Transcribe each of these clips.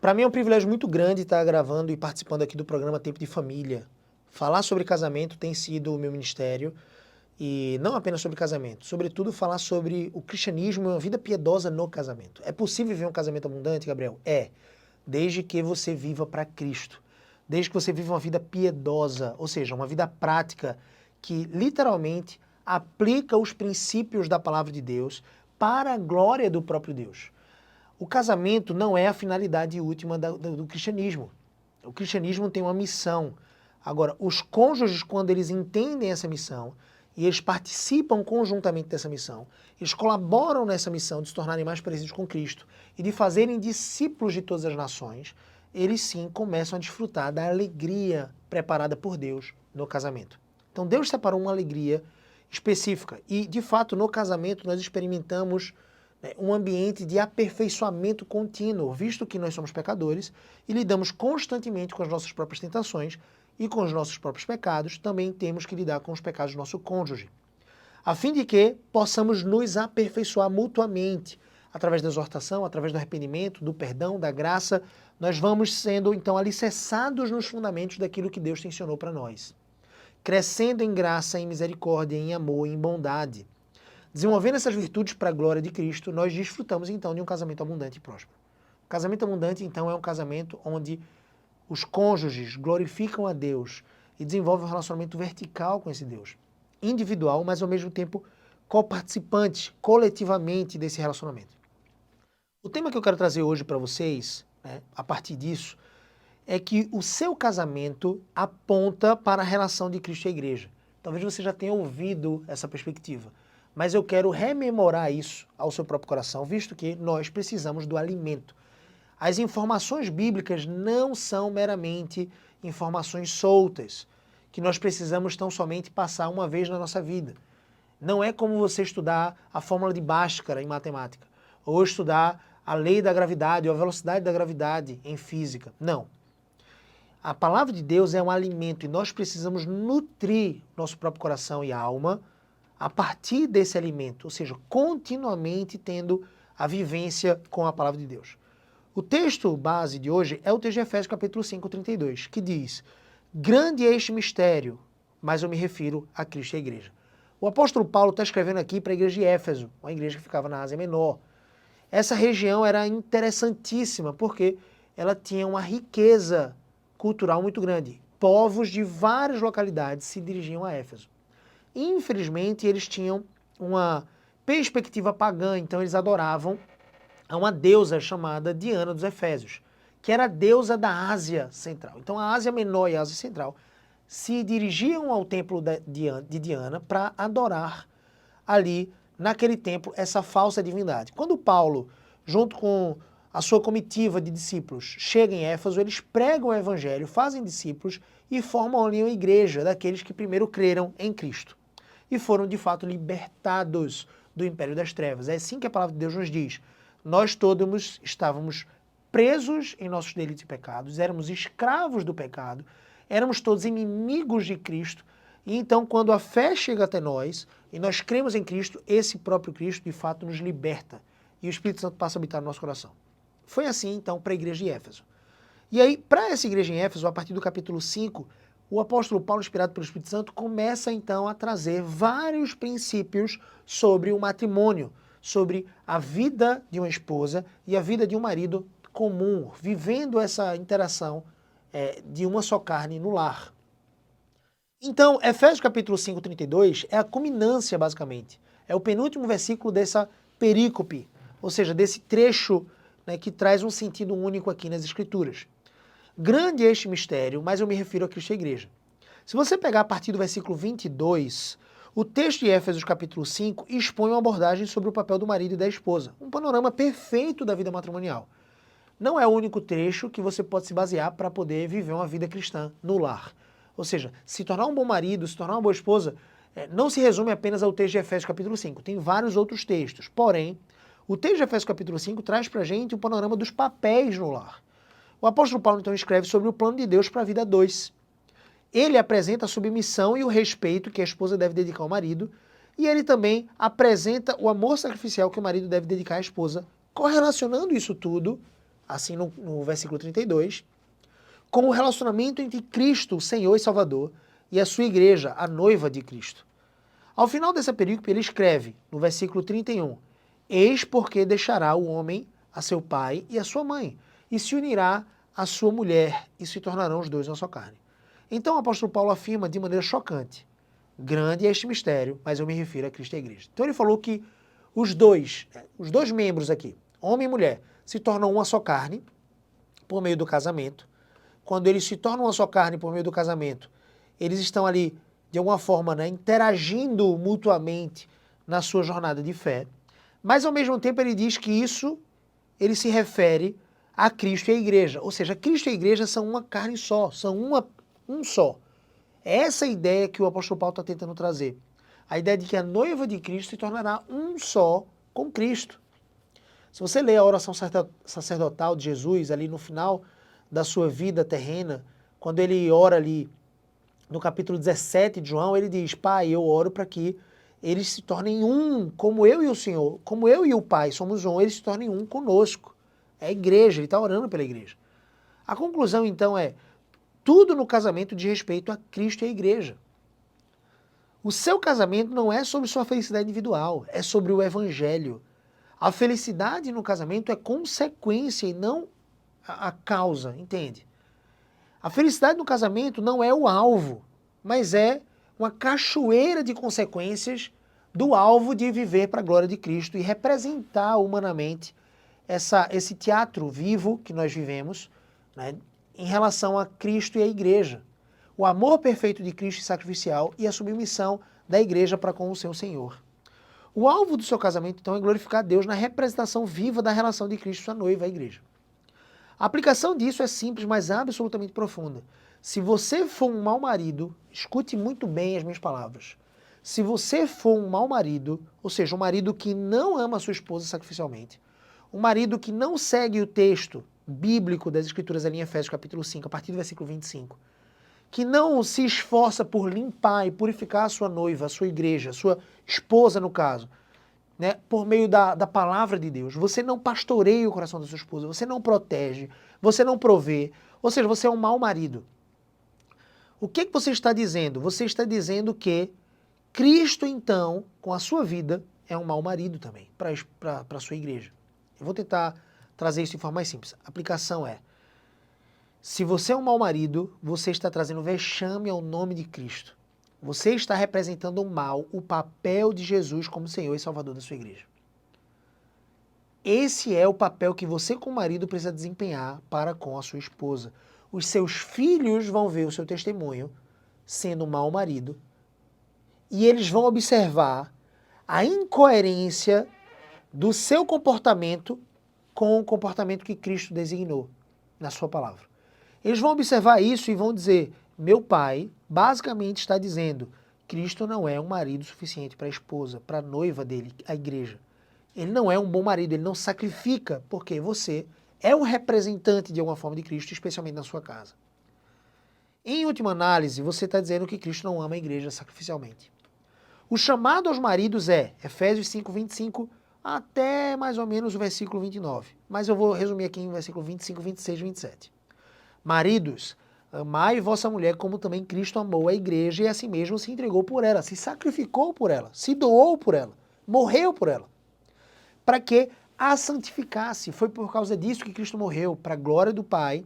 Para mim é um privilégio muito grande estar gravando e participando aqui do programa Tempo de Família. Falar sobre casamento tem sido o meu ministério, e não apenas sobre casamento, sobretudo falar sobre o cristianismo e uma vida piedosa no casamento. É possível viver um casamento abundante, Gabriel? É, desde que você viva para Cristo. Desde que você viva uma vida piedosa, ou seja, uma vida prática que literalmente aplica os princípios da palavra de Deus para a glória do próprio Deus. O casamento não é a finalidade última do cristianismo. O cristianismo tem uma missão. Agora, os cônjuges, quando eles entendem essa missão e eles participam conjuntamente dessa missão, eles colaboram nessa missão de se tornarem mais parecidos com Cristo e de fazerem discípulos de todas as nações, eles sim começam a desfrutar da alegria preparada por Deus no casamento. Então Deus separou uma alegria específica e, de fato, no casamento nós experimentamos um ambiente de aperfeiçoamento contínuo, visto que nós somos pecadores e lidamos constantemente com as nossas próprias tentações e com os nossos próprios pecados, também temos que lidar com os pecados do nosso cônjuge, a fim de que possamos nos aperfeiçoar mutuamente, através da exortação, através do arrependimento, do perdão, da graça, nós vamos sendo então alicerçados nos fundamentos daquilo que Deus tensionou para nós, crescendo em graça, em misericórdia, em amor, em bondade. Desenvolvendo essas virtudes para a glória de Cristo, nós desfrutamos então de um casamento abundante e próspero. O casamento abundante, então, é um casamento onde os cônjuges glorificam a Deus e desenvolvem um relacionamento vertical com esse Deus. Individual, mas ao mesmo tempo coparticipante, coletivamente desse relacionamento. O tema que eu quero trazer hoje para vocês, a partir disso, é que o seu casamento aponta para a relação de Cristo e a igreja. Talvez você já tenha ouvido essa perspectiva, mas eu quero rememorar isso ao seu próprio coração, visto que nós precisamos do alimento. As informações bíblicas não são meramente informações soltas, que nós precisamos tão somente passar uma vez na nossa vida. Não é como você estudar a fórmula de Bhaskara em matemática, ou estudar a lei da gravidade ou a velocidade da gravidade em física. Não. A palavra de Deus é um alimento e nós precisamos nutrir nosso próprio coração e alma a partir desse alimento, ou seja, continuamente tendo a vivência com a palavra de Deus. O texto base de hoje é o texto de Efésios capítulo 5, 32, que diz: grande é este mistério, mas eu me refiro a Cristo e a igreja. O apóstolo Paulo está escrevendo aqui para a igreja de Éfeso, uma igreja que ficava na Ásia Menor. Essa região era interessantíssima porque ela tinha uma riqueza cultural muito grande. Povos de várias localidades se dirigiam a Éfeso. Infelizmente, eles tinham uma perspectiva pagã, então eles adoravam a uma deusa chamada Diana dos Efésios, que era a deusa da Ásia Central. Então a Ásia Menor e a Ásia Central se dirigiam ao templo de Diana para adorar ali, naquele templo, essa falsa divindade. Quando Paulo, junto com a sua comitiva de discípulos, chega em Éfeso, eles pregam o evangelho, fazem discípulos e formam ali uma igreja daqueles que primeiro creram em Cristo e foram de fato libertados do império das trevas. É assim que a palavra de Deus nos diz. Nós todos estávamos presos em nossos delitos e pecados, éramos escravos do pecado, éramos todos inimigos de Cristo, e então quando a fé chega até nós, e nós cremos em Cristo, esse próprio Cristo de fato nos liberta, e o Espírito Santo passa a habitar no nosso coração. Foi assim então para a igreja de Éfeso. E aí, para essa igreja em Éfeso, a partir do capítulo 5, o apóstolo Paulo, inspirado pelo Espírito Santo, começa então a trazer vários princípios sobre o matrimônio, sobre a vida de uma esposa e a vida de um marido comum, vivendo essa interação de uma só carne no lar. Então, Efésios capítulo 5, 32 é a culminância, basicamente. É o penúltimo versículo dessa perícope, ou seja, desse trecho que traz um sentido único aqui nas Escrituras. Grande é este mistério, mas eu me refiro a Cristo e a igreja. Se você pegar a partir do versículo 22, o texto de Éfesos capítulo 5 expõe uma abordagem sobre o papel do marido e da esposa, um panorama perfeito da vida matrimonial. Não é o único trecho que você pode se basear para poder viver uma vida cristã no lar. Ou seja, se tornar um bom marido, se tornar uma boa esposa, não se resume apenas ao texto de Efésios capítulo 5, tem vários outros textos. Porém, o texto de Efésios capítulo 5 traz para a gente o panorama dos papéis no lar. O apóstolo Paulo então escreve sobre o plano de Deus para a vida 2. Ele apresenta a submissão e o respeito que a esposa deve dedicar ao marido, e ele também apresenta o amor sacrificial que o marido deve dedicar à esposa, correlacionando isso tudo assim no versículo 32, com o relacionamento entre Cristo, o Senhor e Salvador, e a sua igreja, a noiva de Cristo. Ao final dessa perícope, ele escreve, no versículo 31, eis porque deixará o homem a seu pai e a sua mãe, e se unirá à sua mulher, e se tornarão os dois uma só carne. Então o apóstolo Paulo afirma de maneira chocante, grande é este mistério, mas eu me refiro a Cristo e a igreja. Então ele falou que os dois membros aqui, homem e mulher, se tornam uma só carne por meio do casamento. Quando eles se tornam uma só carne por meio do casamento, eles estão ali, de alguma forma, né, interagindo mutuamente na sua jornada de fé. Mas, ao mesmo tempo, ele diz que isso, ele se refere a Cristo e a igreja. Ou seja, Cristo e a igreja são uma carne só, são um só. É essa a ideia que o apóstolo Paulo está tentando trazer. A ideia de que a noiva de Cristo se tornará um só com Cristo. Se você ler a oração sacerdotal de Jesus, ali no final da sua vida terrena, quando ele ora ali no capítulo 17 de João, ele diz, Pai, eu oro para que eles se tornem um, como eu e o Senhor, como eu e o Pai somos um, eles se tornem um conosco. É a igreja, ele está orando pela igreja. A conclusão, então, é, tudo no casamento diz respeito a Cristo e a igreja. O seu casamento não é sobre sua felicidade individual, é sobre o evangelho. A felicidade no casamento é consequência e não a causa, entende? A felicidade no casamento não é o alvo, mas é uma cachoeira de consequências do alvo de viver para a glória de Cristo e representar humanamente esse teatro vivo que nós vivemos, né, em relação a Cristo e a igreja. O amor perfeito de Cristo e sacrificial e a submissão da igreja para com o seu Senhor. O alvo do seu casamento, então, é glorificar Deus na representação viva da relação de Cristo, sua noiva, a igreja. A aplicação disso é simples, mas absolutamente profunda. Se você for um mau marido, escute muito bem as minhas palavras. Se você for um mau marido, ou seja, um marido que não ama a sua esposa sacrificialmente, um marido que não segue o texto bíblico das Escrituras ali em Efésios capítulo 5, a partir do versículo 25, que não se esforça por limpar e purificar a sua noiva, a sua igreja, a sua esposa no caso, né, por meio da palavra de Deus. Você não pastoreia o coração da sua esposa, você não protege, você não provê, ou seja, você é um mau marido. O que você está dizendo? Você está dizendo que Cristo, então, com a sua vida, é um mau marido também, para a sua igreja. Eu vou tentar trazer isso de forma mais simples. A aplicação é, se você é um mau marido, você está trazendo vexame ao nome de Cristo. Você está representando mal o papel de Jesus como Senhor e Salvador da sua igreja. Esse é o papel que você, como marido, precisa desempenhar para com a sua esposa. Os seus filhos vão ver o seu testemunho sendo um mau marido e eles vão observar a incoerência do seu comportamento com o comportamento que Cristo designou na sua palavra. Eles vão observar isso e vão dizer, meu pai basicamente está dizendo, Cristo não é um marido suficiente para a esposa, para a noiva dele, a igreja. Ele não é um bom marido, ele não sacrifica, porque você é um representante de alguma forma de Cristo, especialmente na sua casa. Em última análise, você está dizendo que Cristo não ama a igreja sacrificialmente. O chamado aos maridos é Efésios 5, 25 até mais ou menos o versículo 29. Mas eu vou resumir aqui em versículo 25, 26 e 27. Maridos, amai vossa mulher como também Cristo amou a igreja e a si mesmo se entregou por ela, se sacrificou por ela, se doou por ela, morreu por ela, para que a santificasse. Foi por causa disso que Cristo morreu, para a glória do Pai,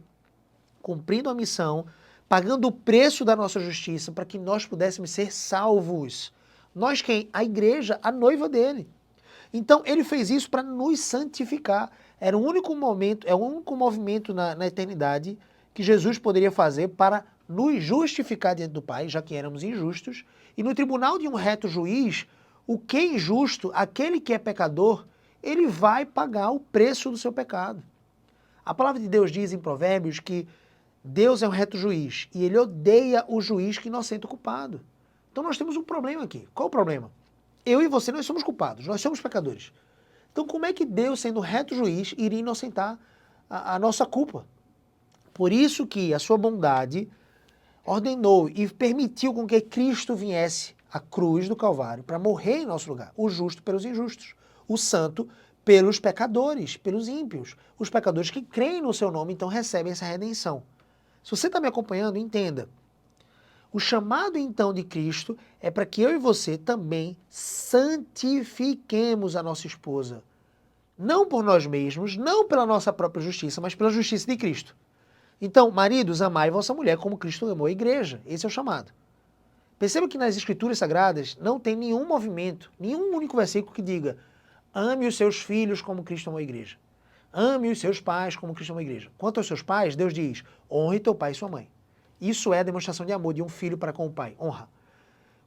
cumprindo a missão, pagando o preço da nossa justiça, para que nós pudéssemos ser salvos. Nós quem? A igreja, a noiva dele. Então ele fez isso para nos santificar. Era o único momento, é o único movimento na eternidade que Jesus poderia fazer para nos justificar diante do Pai, já que éramos injustos, e no tribunal de um reto juiz, o que é injusto, aquele que é pecador, ele vai pagar o preço do seu pecado. A palavra de Deus diz em Provérbios que Deus é um reto juiz e ele odeia o juiz que inocenta o culpado. Então nós temos um problema aqui. Qual o problema? Eu e você, nós somos culpados, nós somos pecadores. Então como é que Deus, sendo reto juiz, iria inocentar a nossa culpa? Por isso que a sua bondade ordenou e permitiu com que Cristo viesse à cruz do Calvário para morrer em nosso lugar, o justo pelos injustos, o santo Pelos pecadores, pelos ímpios. Os pecadores que creem no seu nome, então recebem essa redenção. Se você está me acompanhando, entenda. O chamado, então, de Cristo é para que eu e você também santifiquemos a nossa esposa. Não por nós mesmos, não pela nossa própria justiça, mas pela justiça de Cristo. Então, maridos, amai vossa mulher como Cristo amou a igreja. Esse é o chamado. Perceba que nas Escrituras Sagradas não tem nenhum movimento, nenhum único versículo que diga ame os seus filhos como Cristo amou a igreja. Ame os seus pais como Cristo amou a igreja. Quanto aos seus pais, Deus diz, honre teu pai e sua mãe. Isso é a demonstração de amor de um filho para com o pai, honra.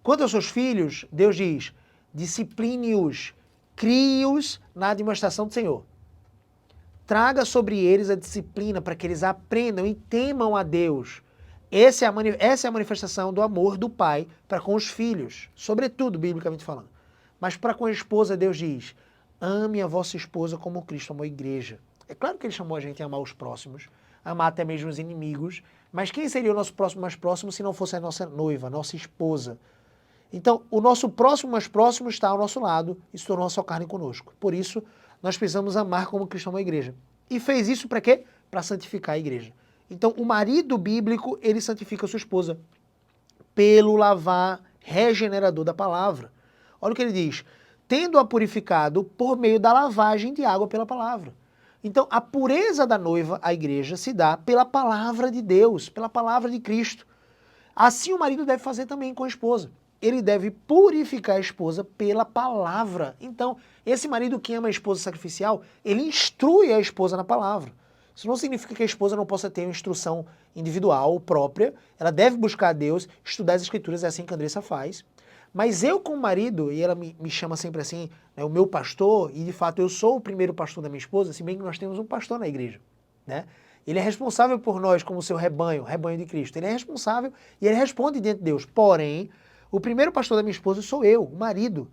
Quanto aos seus filhos, Deus diz, discipline-os, crie-os na demonstração do Senhor. Traga sobre eles a disciplina para que eles aprendam e temam a Deus. Essa é a manifestação do amor do pai para com os filhos, sobretudo, biblicamente falando. Mas para com a esposa, Deus diz, ame a vossa esposa como Cristo amou a igreja. É claro que ele chamou a gente a amar os próximos, amar até mesmo os inimigos, mas quem seria o nosso próximo mais próximo se não fosse a nossa noiva, a nossa esposa? Então, o nosso próximo mais próximo está ao nosso lado e se tornou a sua carne conosco. Por isso, nós precisamos amar como Cristo amou a igreja. E fez isso para quê? Para santificar a igreja. Então, o marido bíblico, ele santifica a sua esposa pelo lavar regenerador da palavra. Olha o que ele diz, tendo-a purificado por meio da lavagem de água pela palavra. Então, a pureza da noiva, a igreja, se dá pela palavra de Deus, pela palavra de Cristo. Assim o marido deve fazer também com a esposa. Ele deve purificar a esposa pela palavra. Então, esse marido que ama a esposa sacrificial, ele instrui a esposa na palavra. Isso não significa que a esposa não possa ter uma instrução individual, própria. Ela deve buscar a Deus, estudar as escrituras, é assim que a Andressa faz. Mas eu como marido, e ela me chama sempre assim, né, o meu pastor, e de fato eu sou o primeiro pastor da minha esposa, se bem que nós temos um pastor na igreja, né? Ele é responsável por nós como seu rebanho, rebanho de Cristo. Ele é responsável e ele responde diante de Deus. Porém, o primeiro pastor da minha esposa sou eu, o marido.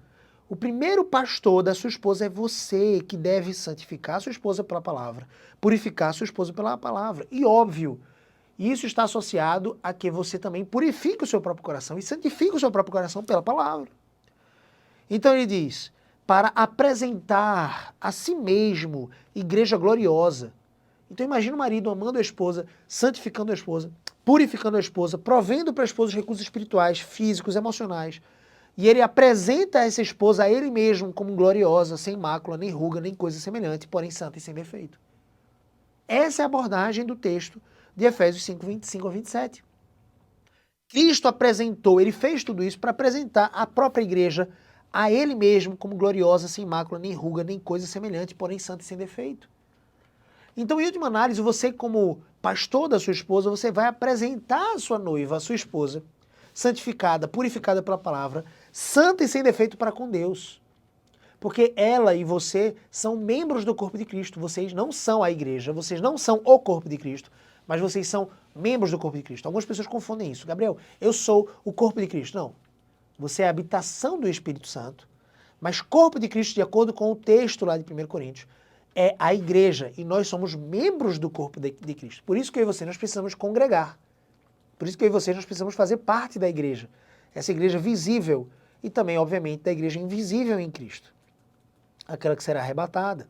O primeiro pastor da sua esposa é você, que deve santificar a sua esposa pela palavra, purificar a sua esposa pela palavra. E óbvio, isso está associado a que você também purifique o seu próprio coração e santifique o seu próprio coração pela palavra. Então ele diz, para apresentar a si mesmo igreja gloriosa. Então imagina o marido amando a esposa, santificando a esposa, purificando a esposa, provendo para a esposa os recursos espirituais, físicos, emocionais. E ele apresenta essa esposa a ele mesmo como gloriosa, sem mácula, nem ruga, nem coisa semelhante, porém santa e sem defeito. Essa é a abordagem do texto de Efésios 5, 25 a 27. Cristo apresentou, ele fez tudo isso para apresentar a própria igreja a ele mesmo como gloriosa, sem mácula, nem ruga, nem coisa semelhante, porém santa e sem defeito. Então, em última análise, você como pastor da sua esposa, você vai apresentar a sua noiva, a sua esposa, santificada, purificada pela palavra, santa e sem defeito para com Deus. Porque ela e você são membros do corpo de Cristo. Vocês não são a igreja, vocês não são o corpo de Cristo, mas vocês são membros do corpo de Cristo. Algumas pessoas confundem isso. Gabriel, eu sou o corpo de Cristo. Não. Você é a habitação do Espírito Santo, mas corpo de Cristo, de acordo com o texto lá de 1 Coríntios, é a igreja. E nós somos membros do corpo de Cristo. Por isso que eu e você nós precisamos congregar. Por isso que eu e você nós precisamos fazer parte da igreja. Essa igreja visível e também, obviamente, da igreja invisível em Cristo. Aquela que será arrebatada.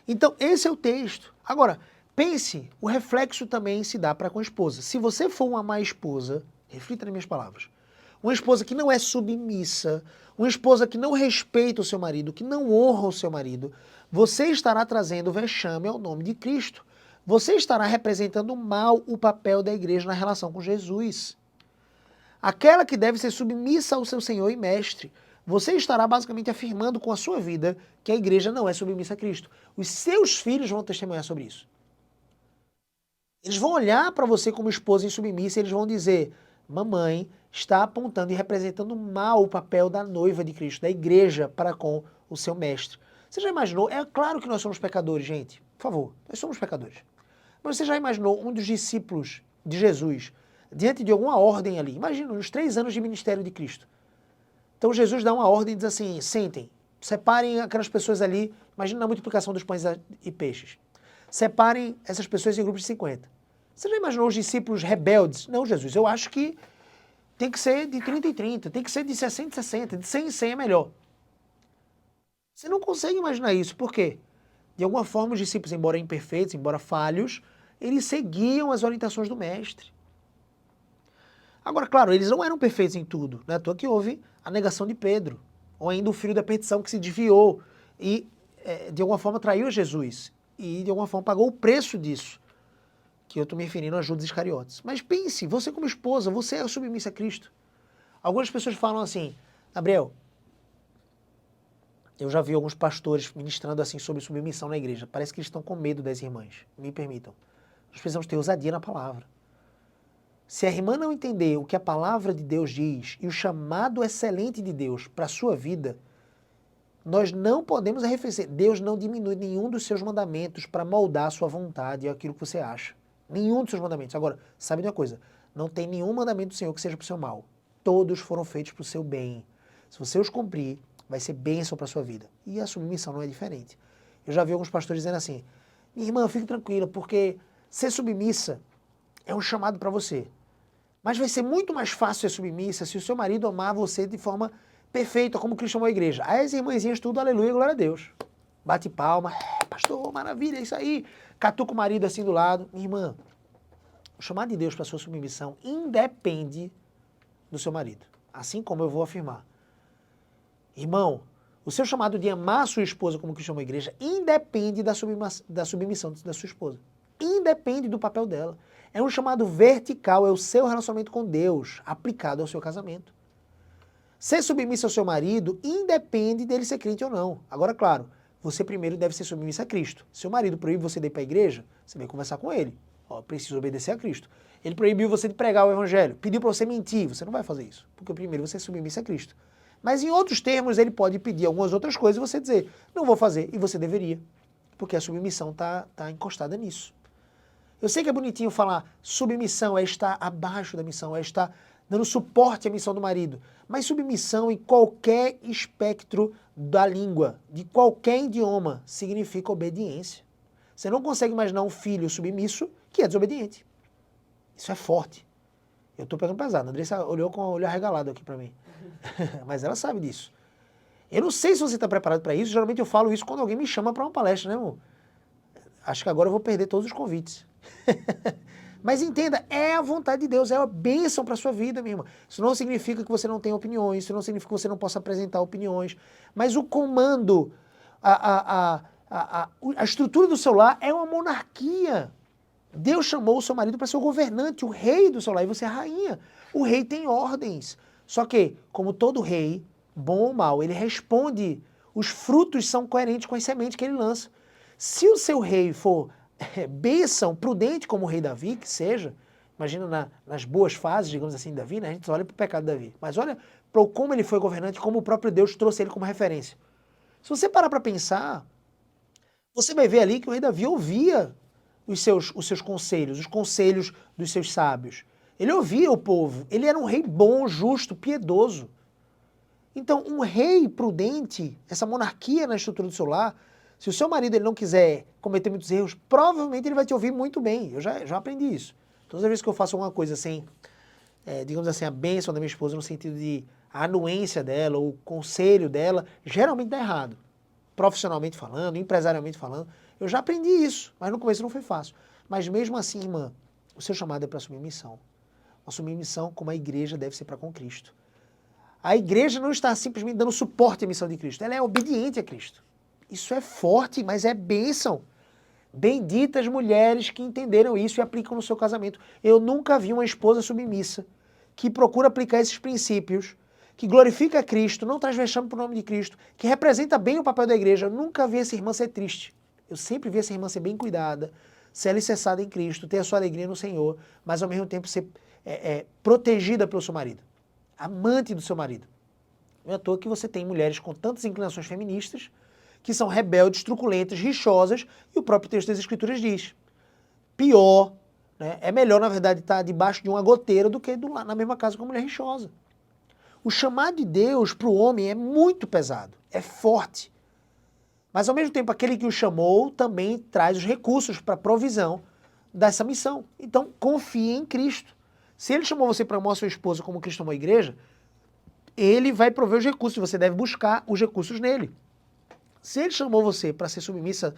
Então, esse é o texto. Agora, pense, o reflexo também se dá para com a esposa. Se você for uma má esposa, reflita nas minhas palavras, uma esposa que não é submissa, uma esposa que não respeita o seu marido, que não honra o seu marido, você estará trazendo vexame ao nome de Cristo. Você estará representando mal o papel da igreja na relação com Jesus. Aquela que deve ser submissa ao seu Senhor e Mestre. Você estará basicamente afirmando com a sua vida que a igreja não é submissa a Cristo. Os seus filhos vão testemunhar sobre isso. Eles vão olhar para você como esposa insubmissa e eles vão dizer, mamãe está apontando e representando mal o papel da noiva de Cristo, da igreja para com o seu mestre. Você já imaginou? É claro que nós somos pecadores, gente. Por favor, nós somos pecadores. Mas você já imaginou um dos discípulos de Jesus diante de alguma ordem ali? Imagina, nos 3 anos de ministério de Cristo. Então Jesus dá uma ordem e diz assim, sentem, separem aquelas pessoas ali, imagina na multiplicação dos pães e peixes. Separem essas pessoas em grupos de 50. Você já imaginou os discípulos rebeldes? Não, Jesus, eu acho que tem que ser de 30 em 30, tem que ser de 60 em 60, de 100 em 100 é melhor. Você não consegue imaginar isso, por quê? De alguma forma, os discípulos, embora imperfeitos, embora falhos, eles seguiam as orientações do mestre. Agora, claro, eles não eram perfeitos em tudo, né? À toa que houve a negação de Pedro, ou ainda o filho da perdição que se desviou e, de alguma forma, traiu Jesus. E, de alguma forma, pagou o preço disso, que eu estou me referindo a Judas Iscariotes. Mas pense, você como esposa, você é submissa a Cristo. Algumas pessoas falam assim, Gabriel, eu já vi alguns pastores ministrando assim sobre submissão na igreja. Parece que eles estão com medo das irmãs. Me permitam. Nós precisamos ter ousadia na palavra. Se a irmã não entender o que a palavra de Deus diz e o chamado excelente de Deus para a sua vida, nós não podemos arrefecer. Deus não diminui nenhum dos seus mandamentos para moldar a sua vontade e aquilo que você acha. Nenhum dos seus mandamentos. Agora, sabe de uma coisa? Não tem nenhum mandamento do Senhor que seja para o seu mal. Todos foram feitos para o seu bem. Se você os cumprir, vai ser bênção para a sua vida. E a submissão não é diferente. Eu já vi alguns pastores dizendo assim, minha irmã, fique tranquila, porque ser submissa é um chamado para você. Mas vai ser muito mais fácil ser submissa se o seu marido amar você de forma perfeita, como Cristo amou a igreja. Aí as irmãzinhas tudo, aleluia, glória a Deus. Bate palma, pastor, maravilha, é isso aí. Catuca o marido assim do lado. Minha irmã, o chamado de Deus para a sua submissão independe do seu marido. Assim como eu vou afirmar. Irmão, o seu chamado de amar a sua esposa como Cristo amou a igreja independe da submissão da sua esposa. Independe do papel dela. É um chamado vertical, é o seu relacionamento com Deus aplicado ao seu casamento. Ser submissa ao seu marido independe dele ser crente ou não. Agora, claro, você primeiro deve ser submissa a Cristo. Se o marido proíbe você de ir para a igreja, você vai conversar com ele. Ó, preciso obedecer a Cristo. Ele proibiu você de pregar o evangelho, pediu para você mentir, você não vai fazer isso, porque primeiro você é submissa a Cristo. Mas em outros termos, ele pode pedir algumas outras coisas e você dizer, não vou fazer, e você deveria, porque a submissão está encostada nisso. Eu sei que é bonitinho falar submissão é estar abaixo da missão, é estar dando suporte à missão do marido, mas submissão em qualquer espectro da língua, de qualquer idioma, significa obediência. Você não consegue imaginar um filho submisso que é desobediente. Isso é forte. Eu estou pegando pesado. A Andressa olhou com o olho arregalado aqui para mim. Mas ela sabe disso. Eu não sei se você está preparado para isso. Geralmente eu falo isso quando alguém me chama para uma palestra, né, amor? Acho que agora eu vou perder todos os convites. Mas entenda, é a vontade de Deus, é a bênção para a sua vida, minha irmã. Isso não significa que você não tenha opiniões, isso não significa que você não possa apresentar opiniões. Mas o comando, a estrutura do seu lar é uma monarquia. Deus chamou o seu marido para ser o governante, o rei do seu lar, e você é a rainha. O rei tem ordens. Só que, como todo rei, bom ou mal, ele responde. Os frutos são coerentes com as sementes que ele lança. Se o seu rei for bênção, prudente como o rei Davi, que seja, imagina nas boas fases, digamos assim, de Davi, né? A gente só olha para o pecado de Davi. Mas olha para como ele foi governante, como o próprio Deus trouxe ele como referência. Se você parar para pensar, você vai ver ali que o rei Davi ouvia os seus conselhos, os conselhos dos seus sábios. Ele ouvia o povo, ele era um rei bom, justo, piedoso. Então, um rei prudente, essa monarquia na estrutura do seu lar, se o seu marido ele não quiser cometer muitos erros, provavelmente ele vai te ouvir muito bem. Eu já aprendi isso. Todas as vezes que eu faço alguma coisa sem, digamos assim, a bênção da minha esposa, no sentido de a anuência dela, ou o conselho dela, geralmente dá errado. Profissionalmente falando, empresarialmente falando, eu já aprendi isso, mas no começo não foi fácil. Mas mesmo assim, irmã, o seu chamado é para assumir missão. Assumir missão como a igreja deve ser para com Cristo. A igreja não está simplesmente dando suporte à missão de Cristo, ela é obediente a Cristo. Isso é forte, mas é bênção. Benditas mulheres que entenderam isso e aplicam no seu casamento. Eu nunca vi uma esposa submissa que procura aplicar esses princípios, que glorifica a Cristo, não traz vexame para o nome de Cristo, que representa bem o papel da igreja. Eu nunca vi essa irmã ser triste. Eu sempre vi essa irmã ser bem cuidada, ser alicerçada em Cristo, ter a sua alegria no Senhor, mas ao mesmo tempo ser protegida pelo seu marido, amante do seu marido. Não é à toa que você tem mulheres com tantas inclinações feministas, que são rebeldes, truculentas, rixosas, e o próprio texto das Escrituras diz. Pior, né, é melhor, na verdade, estar debaixo de uma goteira do que na mesma casa com uma mulher rixosa. O chamado de Deus para o homem é muito pesado, é forte. Mas, ao mesmo tempo, aquele que o chamou também traz os recursos para a provisão dessa missão. Então, confie em Cristo. Se ele chamou você para amar a sua esposa como Cristo amou a igreja, ele vai prover os recursos, você deve buscar os recursos nele. Se ele chamou você para ser submissa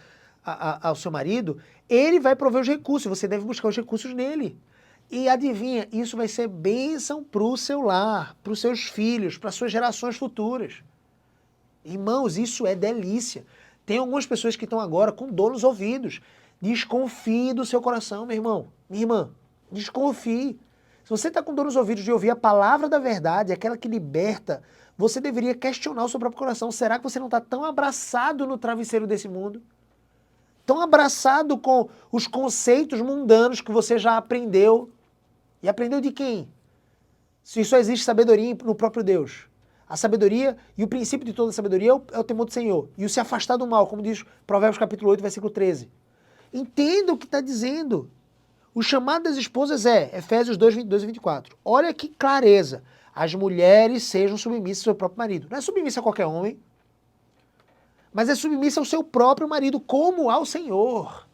ao seu marido, ele vai prover os recursos, você deve buscar os recursos nele. E adivinha, isso vai ser bênção para o seu lar, para os seus filhos, para as suas gerações futuras. Irmãos, isso é delícia. Tem algumas pessoas que estão agora com dor nos ouvidos. Desconfie do seu coração, meu irmão, minha irmã. Desconfie. Se você está com dor nos ouvidos de ouvir a palavra da verdade, aquela que liberta, você deveria questionar o seu próprio coração. Será que você não está tão abraçado no travesseiro desse mundo? Tão abraçado com os conceitos mundanos que você já aprendeu? E aprendeu de quem? Se só existe sabedoria no próprio Deus. A sabedoria e o princípio de toda sabedoria é o temor do Senhor. E o se afastar do mal, como diz Provérbios capítulo 8, versículo 13. Entenda o que está dizendo. O chamado das esposas é Efésios 2, 22 e 24. Olha que clareza. As mulheres sejam submissas ao seu próprio marido. Não é submissa a qualquer homem, mas é submissa ao seu próprio marido, como ao Senhor.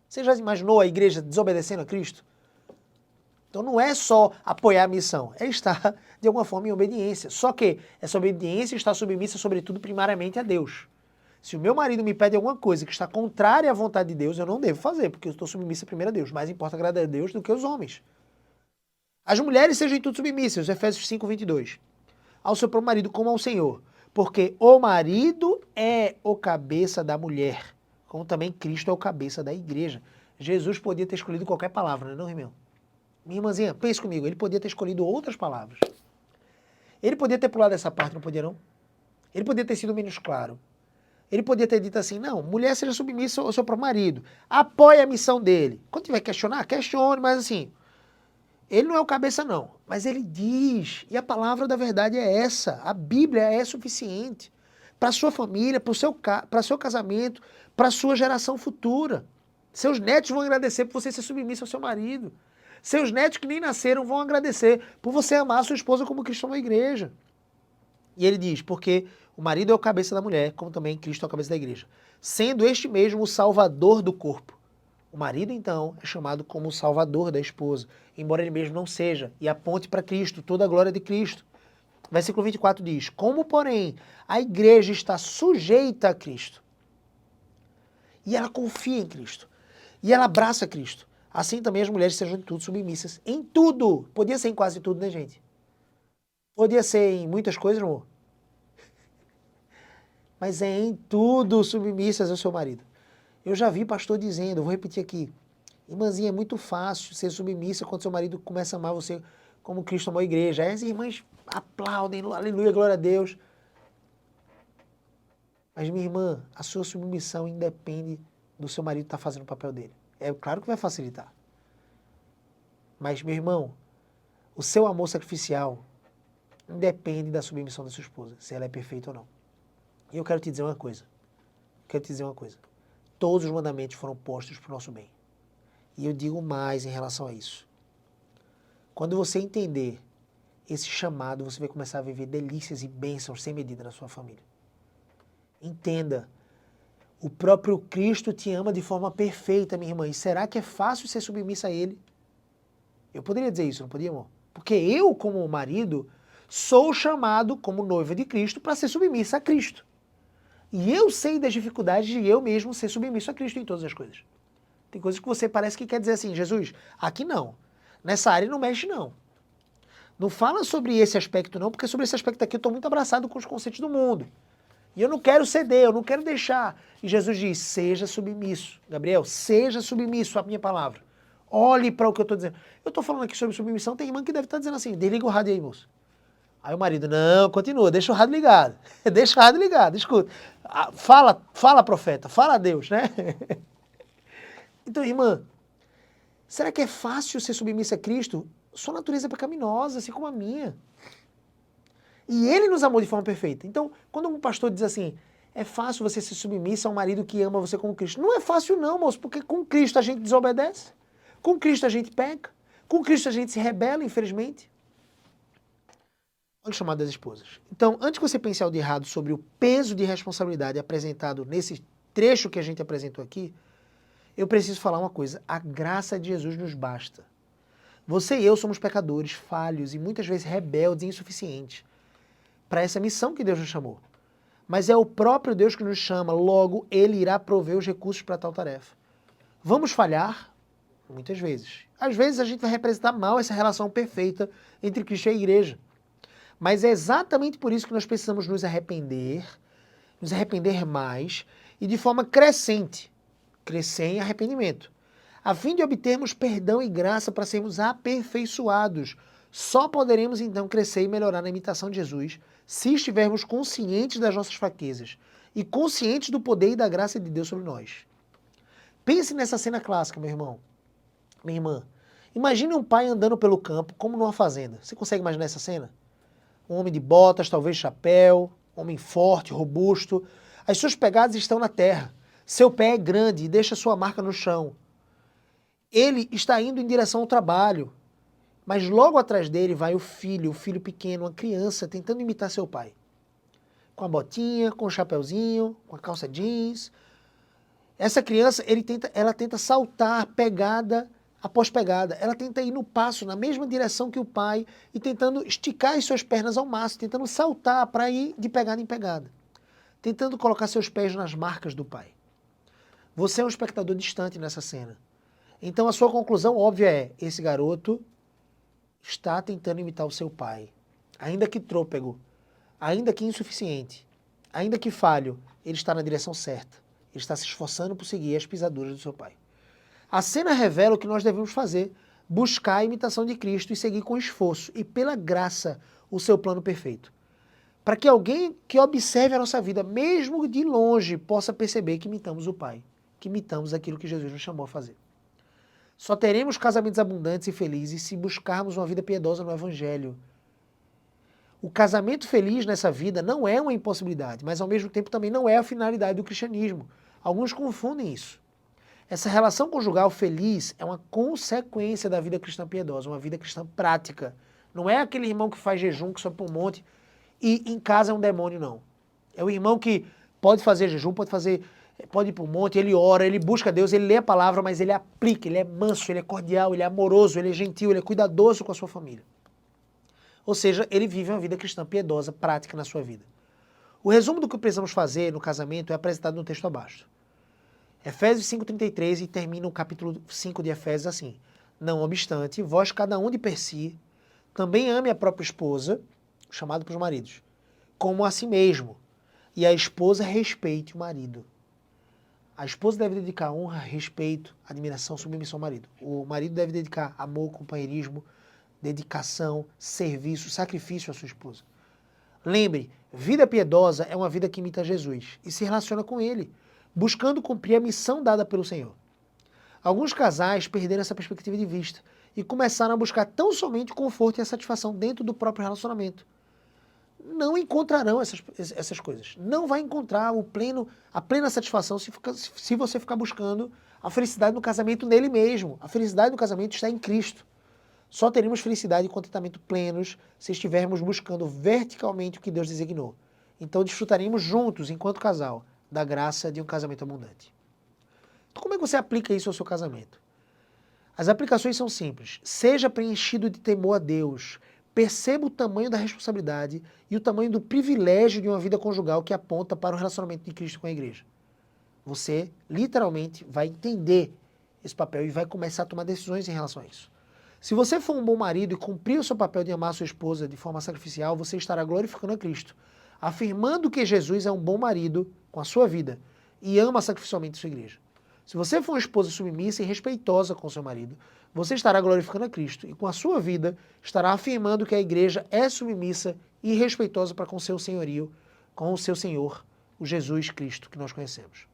Você já imaginou a igreja desobedecendo a Cristo? Então não é só apoiar a missão, é estar, de alguma forma, em obediência. Só que essa obediência está submissa, sobretudo, primariamente a Deus. Se o meu marido me pede alguma coisa que está contrária à vontade de Deus, eu não devo fazer, porque eu estou submissa primeiro a Deus. Mais importa agradar a Deus do que os homens. As mulheres sejam em tudo submissas, Efésios 5, 22. Ao seu próprio marido como ao Senhor. Porque o marido é o cabeça da mulher, como também Cristo é o cabeça da igreja. Jesus podia ter escolhido qualquer palavra, não é, irmão? Minha irmãzinha, pense comigo, ele podia ter escolhido outras palavras. Ele podia ter pulado essa parte, não podia não? Ele podia ter sido menos claro. Ele podia ter dito assim, não, mulher seja submissa ao seu próprio marido, apoie a missão dele. Quando tiver que questionar, questione, mas assim, ele não é o cabeça não, mas ele diz, e a palavra da verdade é essa, a Bíblia é suficiente para a sua família, para o seu casamento, para a sua geração futura. Seus netos vão agradecer por você ser submissa ao seu marido. Seus netos que nem nasceram vão agradecer por você amar a sua esposa como Cristo amou a igreja. E ele diz, porque o marido é o cabeça da mulher, como também Cristo é o cabeça da igreja, sendo este mesmo o salvador do corpo. O marido, então, é chamado como o salvador da esposa, embora ele mesmo não seja, e aponte para Cristo, toda a glória de Cristo. Versículo 24 diz, como, porém, a igreja está sujeita a Cristo, e ela confia em Cristo, e ela abraça Cristo, assim também as mulheres sejam em tudo submissas. Em tudo. Podia ser em quase tudo, né, gente? Podia ser em muitas coisas, amor. Mas é em tudo submissas ao seu marido. Eu já vi pastor dizendo, eu vou repetir aqui, irmãzinha, é muito fácil ser submissa quando seu marido começa a amar você como Cristo amou a igreja. Aí as irmãs aplaudem, aleluia, glória a Deus. Mas, minha irmã, a sua submissão independe do seu marido estar fazendo o papel dele. É claro que vai facilitar. Mas, meu irmão, o seu amor sacrificial independe da submissão da sua esposa, se ela é perfeita ou não. E eu quero te dizer uma coisa. Todos os mandamentos foram postos para o nosso bem. E eu digo mais em relação a isso. Quando você entender esse chamado, você vai começar a viver delícias e bênçãos sem medida na sua família. Entenda. O próprio Cristo te ama de forma perfeita, minha irmã. E será que é fácil ser submissa a Ele? Eu poderia dizer isso, não podia, amor? Porque eu, como marido, sou chamado como noiva de Cristo para ser submissa a Cristo. E eu sei das dificuldades de eu mesmo ser submisso a Cristo em todas as coisas. Tem coisas que você parece que quer dizer assim, Jesus, aqui não. Nessa área não mexe não. Não fala sobre esse aspecto não, porque sobre esse aspecto aqui eu estou muito abraçado com os conceitos do mundo. E eu não quero ceder, eu não quero deixar. E Jesus diz, seja submisso. Gabriel, seja submisso à minha palavra. Olhe para o que eu estou dizendo. Eu estou falando aqui sobre submissão, tem irmã que deve estar dizendo assim, desliga o rádio aí, moço. Aí o marido, não, continua, deixa o rádio ligado. Deixa o rádio ligado, escuta. Fala, profeta, fala a Deus, né? Então, irmã, será que é fácil ser submissa a Cristo? Sua natureza é pecaminosa, assim como a minha. E Ele nos amou de forma perfeita. Então, quando um pastor diz assim, é fácil você ser submissa a um marido que ama você como Cristo. Não é fácil não, moço, porque com Cristo a gente desobedece, com Cristo a gente peca, com Cristo a gente se rebela, infelizmente. Olha o chamado das esposas. Então, antes que você pense algo de errado sobre o peso de responsabilidade apresentado nesse trecho que a gente apresentou aqui, eu preciso falar uma coisa. A graça de Jesus nos basta. Você e eu somos pecadores, falhos e muitas vezes rebeldes e insuficientes para essa missão que Deus nos chamou. mas é o próprio Deus que nos chama, logo Ele irá prover os recursos para tal tarefa. Vamos falhar? Muitas vezes. Às vezes a gente vai representar mal essa relação perfeita entre Cristo e a igreja. Mas é exatamente por isso que nós precisamos nos arrepender mais e de forma crescente, crescer em arrependimento, a fim de obtermos perdão e graça para sermos aperfeiçoados. Só poderemos então crescer e melhorar na imitação de Jesus se estivermos conscientes das nossas fraquezas e conscientes do poder e da graça de Deus sobre nós. Pense nessa cena clássica, meu irmão, minha irmã. Imagine um pai andando pelo campo, como numa fazenda. Você consegue imaginar essa cena? Um homem de botas, talvez chapéu, homem forte, robusto. As suas pegadas estão na terra. Seu pé é grande e deixa sua marca no chão. Ele está indo em direção ao trabalho, mas logo atrás dele vai o filho pequeno, uma criança, tentando imitar seu pai. Com a botinha, com o chapéuzinho, com a calça jeans. Essa criança, ela tenta saltar pegada após pegada. Ela tenta ir no passo, na mesma direção que o pai, e tentando esticar as suas pernas ao máximo, tentando saltar para ir de pegada em pegada. Tentando colocar seus pés nas marcas do pai. Você é um espectador distante nessa cena. Então a sua conclusão óbvia é, esse garoto está tentando imitar o seu pai. Ainda que trôpego, ainda que insuficiente, ainda que falho, ele está na direção certa. Ele está se esforçando por seguir as pisaduras do seu pai. A cena revela o que nós devemos fazer, buscar a imitação de Cristo e seguir com esforço e pela graça o seu plano perfeito. Para que alguém que observe a nossa vida, mesmo de longe, possa perceber que imitamos o Pai, que imitamos aquilo que Jesus nos chamou a fazer. Só teremos casamentos abundantes e felizes se buscarmos uma vida piedosa no Evangelho. O casamento feliz nessa vida não é uma impossibilidade, mas ao mesmo tempo também não é a finalidade do cristianismo. Alguns confundem isso. Essa relação conjugal feliz é uma consequência da vida cristã piedosa, uma vida cristã prática. Não é aquele irmão que faz jejum, que sobe para um monte e em casa é um demônio, não. É o irmão que pode fazer jejum, pode ir para um monte, ele ora, ele busca Deus, ele lê a palavra, mas ele aplica, ele é manso, ele é cordial, ele é amoroso, ele é gentil, ele é cuidadoso com a sua família. Ou seja, ele vive uma vida cristã piedosa, prática na sua vida. O resumo do que precisamos fazer no casamento é apresentado no texto abaixo. Efésios 5,33 e termina o capítulo 5 de Efésios assim. Não obstante, vós cada um de per si, também ame a própria esposa, chamado para os maridos, como a si mesmo, e a esposa respeite o marido. A esposa deve dedicar honra, respeito, admiração, submissão ao marido. O marido deve dedicar amor, companheirismo, dedicação, serviço, sacrifício à sua esposa. Lembre, vida piedosa é uma vida que imita Jesus e se relaciona com Ele, buscando cumprir a missão dada pelo Senhor. Alguns casais perderam essa perspectiva de vista e começaram a buscar tão somente conforto e a satisfação dentro do próprio relacionamento. Não encontrarão essas coisas. Não vai encontrar a plena satisfação se você ficar buscando a felicidade no casamento nele mesmo. A felicidade no casamento está em Cristo. Só teremos felicidade e contentamento plenos se estivermos buscando verticalmente o que Deus designou. Então desfrutaremos juntos, enquanto casal, da graça de um casamento abundante. Então como é que você aplica isso ao seu casamento? As aplicações são simples. Seja preenchido de temor a Deus. Perceba o tamanho da responsabilidade e o tamanho do privilégio de uma vida conjugal que aponta para o relacionamento de Cristo com a igreja. Você, literalmente, vai entender esse papel e vai começar a tomar decisões em relação a isso. Se você for um bom marido e cumprir o seu papel de amar a sua esposa de forma sacrificial, você estará glorificando a Cristo, afirmando que Jesus é um bom marido com a sua vida e ama sacrificialmente a sua igreja. Se você for uma esposa submissa e respeitosa com seu marido, você estará glorificando a Cristo e com a sua vida estará afirmando que a igreja é submissa e respeitosa para com o seu senhorio, com o seu Senhor, o Jesus Cristo que nós conhecemos.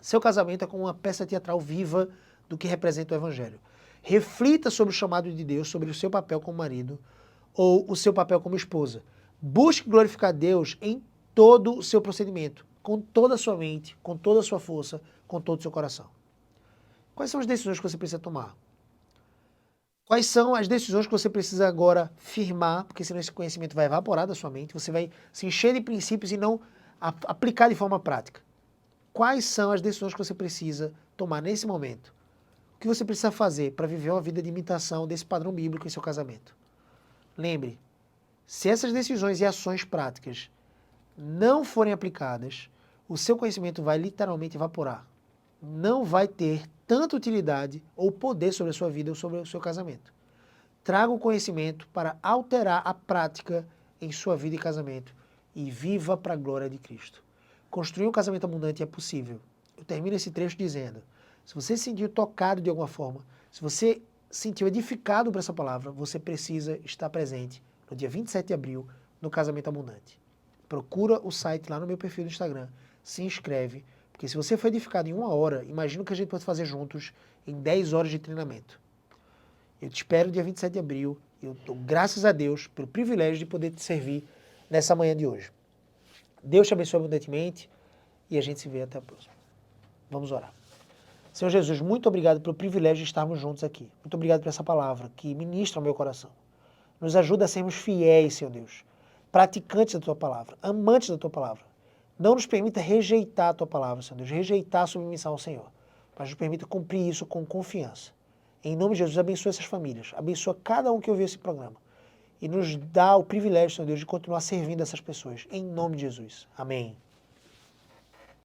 Seu casamento é como uma peça teatral viva do que representa o Evangelho. Reflita sobre o chamado de Deus, sobre o seu papel como marido ou o seu papel como esposa. Busque glorificar Deus em todo o seu procedimento, com toda a sua mente, com toda a sua força, com todo o seu coração. Quais são as decisões que você precisa tomar? Quais são as decisões que você precisa agora firmar, porque senão esse conhecimento vai evaporar da sua mente, você vai se encher de princípios e não aplicar de forma prática. Quais são as decisões que você precisa tomar nesse momento? O que você precisa fazer para viver uma vida de imitação desse padrão bíblico em seu casamento? Lembre, se essas decisões e ações práticas não forem aplicadas, o seu conhecimento vai literalmente evaporar. Não vai ter tanta utilidade ou poder sobre a sua vida ou sobre o seu casamento. Traga o conhecimento para alterar a prática em sua vida e casamento e viva para a glória de Cristo. Construir um casamento abundante é possível. Eu termino esse trecho dizendo, se você se sentiu tocado de alguma forma, se você se sentiu edificado por essa palavra, você precisa estar presente no dia 27 de abril no Casamento Abundante. Procura o site lá no meu perfil do Instagram, se inscreve, porque se você foi edificado em 1 hora, imagina o que a gente pode fazer juntos em 10 horas de treinamento. Eu te espero dia 27 de abril, eu dou graças a Deus pelo privilégio de poder te servir nessa manhã de hoje. Deus te abençoe abundantemente e a gente se vê até a próxima. Vamos orar. Senhor Jesus, muito obrigado pelo privilégio de estarmos juntos aqui. Muito obrigado por essa palavra que ministra o meu coração. Nos ajuda a sermos fiéis, Senhor Deus, praticantes da Tua palavra, amantes da Tua palavra. Não nos permita rejeitar a Tua palavra, Senhor Deus, rejeitar a submissão ao Senhor, mas nos permita cumprir isso com confiança. Em nome de Jesus, abençoa essas famílias, abençoa cada um que ouviu esse programa e nos dá o privilégio, Senhor Deus, de continuar servindo essas pessoas. Em nome de Jesus. Amém.